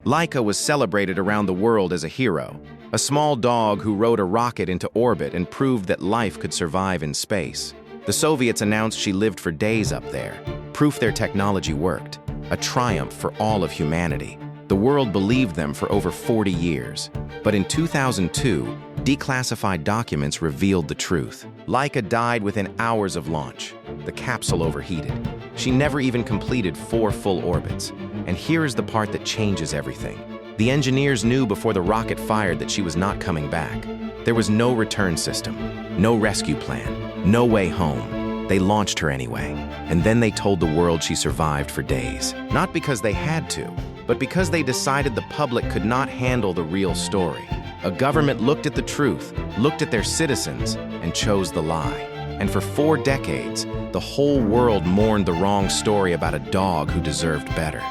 Laika was celebrated around the world as a hero, a small dog who rode a rocket into orbit and proved that life could survive in space. The Soviets announced she lived for days up there, proof their technology worked, a triumph for all of humanity. The world believed them for over 40 years. But in 2002, declassified documents revealed the truth. Laika died within hours of launch. The capsule overheated. She never even completed 4 full orbits. And here is the part that changes everything. The engineers knew before the rocket fired that she was not coming back. There was no return system, no rescue plan, no way home. They launched her anyway. And then they told the world she survived for days. Not because they had to, but because they decided the public could not handle the real story. A government looked at the truth, looked at their citizens, and chose the lie. And for 4 decades, the whole world mourned the wrong story about a dog who deserved better.